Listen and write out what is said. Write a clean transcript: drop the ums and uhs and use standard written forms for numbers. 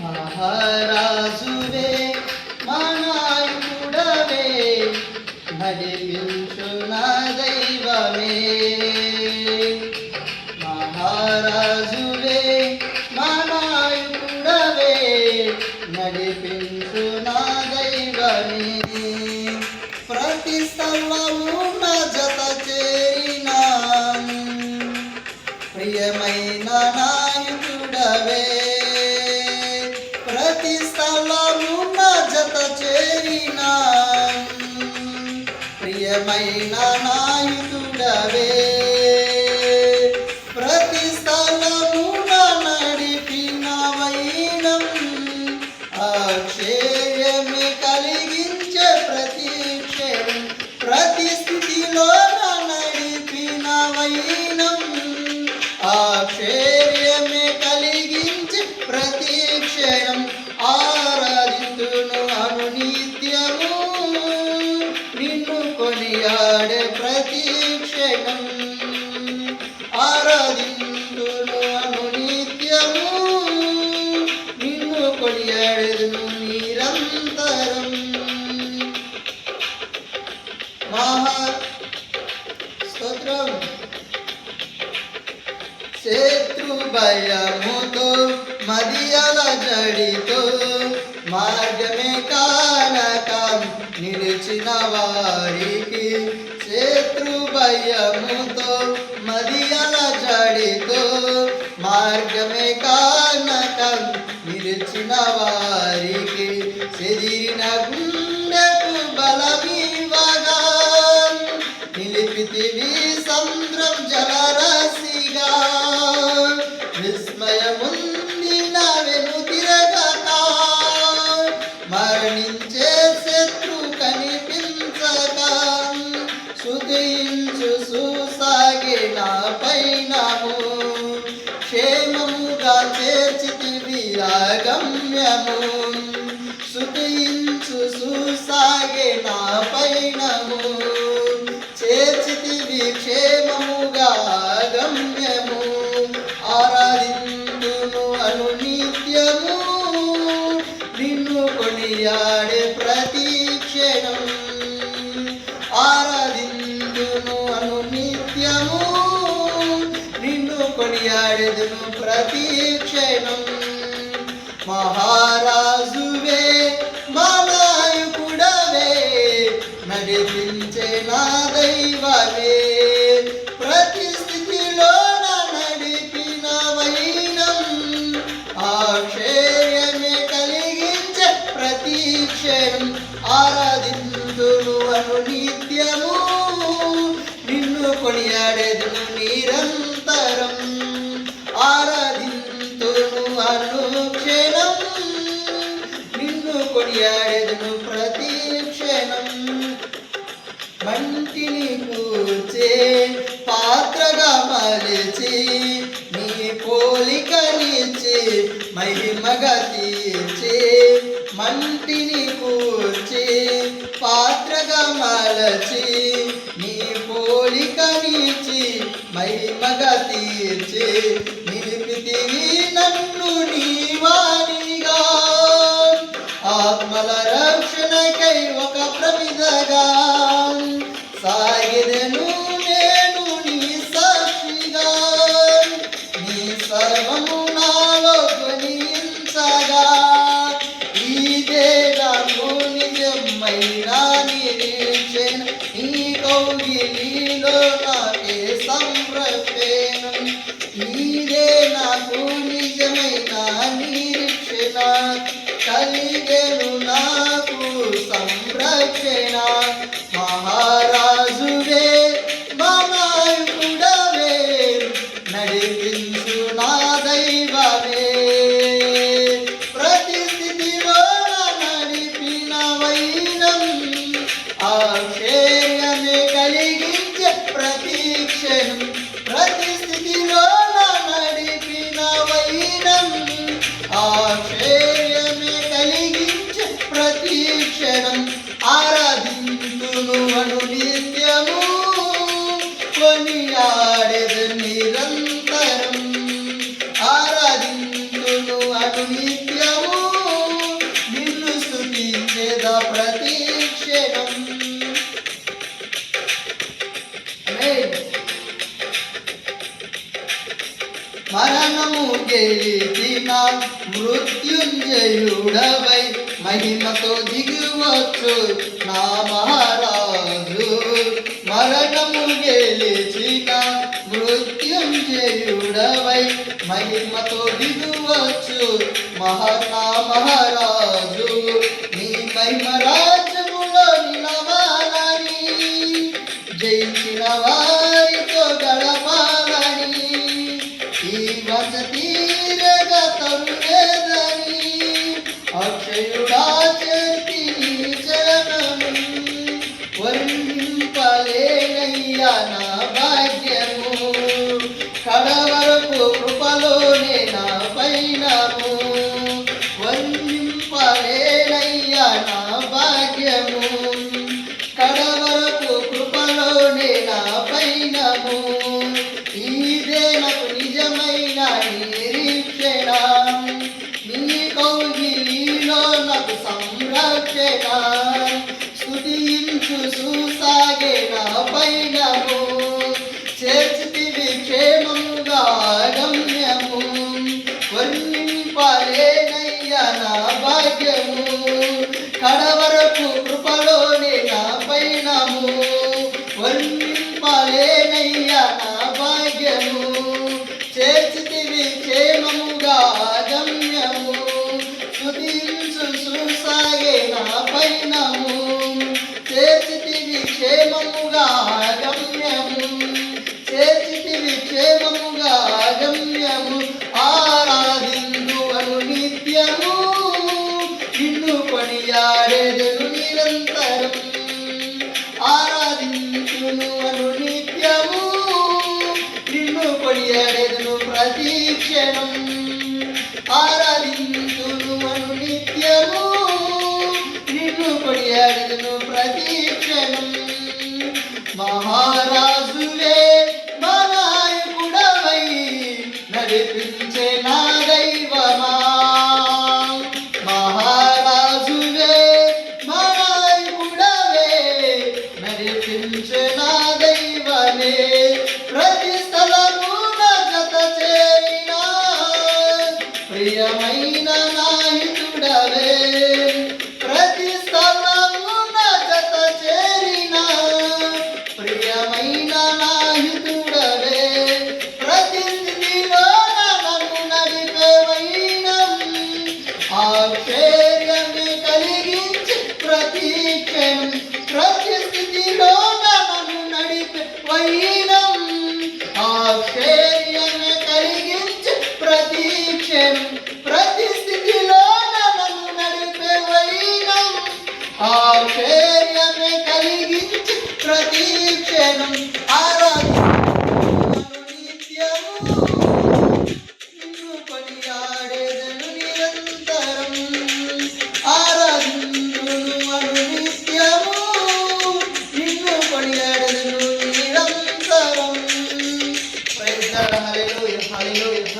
మహారాజువే మా నాయకుడవే నడిపించు నా దైవమే. మహారాజువే మా నాయకుడవే నడిపించు నా దైవమే. ప్రతి స్థలము నా జత చేరిన ప్రియమైన నాయకుడవే. ప్రతి స్థలము నా జత చేరిన ప్రియమైన నాయకుడవే. ప్రతి స్థలము నా నడిపిన వైనం ఆశ్చర్యమే కలిగించే ప్రతి క్షణం. ప్రతి స్థితిలో నా నడిపిన వైనం ఆశ్చర్యమే కలిగించే ప్రతి క్షణం. ఆరాధింతును అనునిత్యము నిన్ను కొనియాడే ప్రతి క్షణం. ఆరాధింతును అనునిత్యము నిన్ను కొనియాడెదను నిరంతరం. స్తోత్రం. శత్రు భయముతో మదియల జడితో మార్గమే కానక నిలిచిన వారికి. శత్రు భయముతో మదియల జడితో మార్గమే కానక నిలిచిన వారికి. చెదిరిన గుండెకు బలమివ్వగా నిలిపితివి సముద్రం జలరాశిగా. విస్మయముందిన వెనుతిరగక మరణించే శత్రు కనిపించక సుధించు సుసాగే నా పైనము. క్షేమముగా చేర్చితివి ఆగమ్యము. సుధించు సుసాగే నా పైనము. చేర్చితివి క్షేమముగా ఆగమ్యము. ఆరాధింతును అనునిత్యము నిన్ను కొనియాడే ప్రతి క్షణం. ఆరాధింతును అనునిత్యము నిన్ను కొనియాడెదను ప్రతి క్షణం. మహారాజువే మా నాయకుడవే నడిపించే నా దైవమే. ప్రతి స్థితిలో నా నడిపిన వైనం ఆశ్చర్యమే కలిగించే ప్రతి క్షణం. ఆరాధింతును అనునిత్యము నిన్ను కొనియాడెదను నిరంతరం. ఆరాధింతును అనుక్షణం నిన్ను కొనియాడెదను ప్రతి క్షణం. మంటిని కూర్చే పాత్రగా మలిచి నీ పోలికనిచ్చి మహిమగా తీర్చే. మంటిని కూర్చి పాత్రగా మలచి నీ పోలికనిచ్చి మహిమగా తీర్చే. నిలిపితివి నన్ను నీవానిగా ఆత్మల రక్షణకై ఒక ప్రమిదగా. సాగిదెను నేను నీ సాక్షిగా నీ సర్వము నాలో ధ్వనించగా. ఇదే నాకు నిజమైన నిరీక్షణ. నీ కౌగిలిలో నాకే సంరక్షణం. ఇదే నాకు నిజమైన నిరీక్షణ. కలిగెను నాకు సంరక్షణ. మహారాజువే మా నాయకుడవే నడిపించు నా దైవమే. ప్రతి స్థితిలో నడిపిన వైనం ఆశ్చర్యమే కలిగించే ప్రతి క్షణం. ప్రతి స్థితిలో నడిపిన వైనం ఆశ్చర్యమే కలిగించే ప్రతి క్షణం. ఆరాధింతును అనునిత్యము కొనియాడెదను నిరంతరం. మరణము గెలిచిన మృత్యుంజయుడవై మహిమతో దిగువచ్చు నా మహారాజు. మరణము గెలిచిన మృత్యుంజయుడవై మహిమతో దిగువచ్చు నా మహారాజు. నీ మహిమ రాజ్యములో నిలవాలని జయించిన వారితో గడపాలని ఈ వస తీరగా తరులేదని అక్షయుడా చేతి చరణం వర్ణింపలేనయ్యా నా భాగ్యము. కడవరకు కృపలోనే నా పైనము వర్ణింపలేనయ్యా నా భాగ్యము. కడవరకు కృపలోనే నా పైనము ఇదే నాకు నిజమైన నిరీక్షణ. నీ కౌగిలిలో నాకు సంరక్షణ స్తుతించు సుసాగే నా పైనము చేర్చితివి క్షేమముగా గమ్యము. వర్ణింపలేనయ్యా నా భాగ్యము. కడవరకు కృపలోనే నా పైనము వర్ణింపలేనయ్యా నా భాగ్యము. చేర్చితివి క్షేమముగా గమ్యము స్తుతించు సుసాగే నా పైనము చేర్చితివి క్షేమముగా గమ్యము. చేర్చితివి క్షేమముగా గమ్యము. ఆరాధిందువను నిత్యము నిన్ను కొనియాడెదను నిరంతరం. ఆరాధించును అను నిత్యము నిన్ను కొనియాడెదను ప్రతిక్షణం. ఆరాధించును అను నిత్యము నిన్ను కొనియాడెదను ప్రతిక్షణం. మహారాజువే మా నాయకుడవై నడిపించే నా దైవమా. మహారాజువే మా నాయకుడవే నడిపించే నా దైవమే. ప్రతి స్థలము నా జత చేరిన ప్రియమైన నాయకుడవే. ప్రతి స్థలము నా జత చేరిన ప్రియమైన నాయకుడవే. ప్రతి స్థితిలో నన్ను నడిపే వైనం ఆశ్చర్యమే కలిగించి ప్రతి క్షణం. ప్రతి స్థితిలో నన్ను నడిపే వైనం ఆశ్చర్యమే కలిగించి ప్రతి క్షణం. ప్రతి స్థితిలో నన్ను నడిపే వైనం ఆశ్చర్యమే కలిగించి ప్రతి క్షణం. ఆరాధించును నిత్యము నిన్ను కొనియాడెదను నిరంతరం. ఆరాధించును నిత్యము నిన్ను కొనియాడెదను నిరంతరం. Praise the lord. హల్లెలూయా.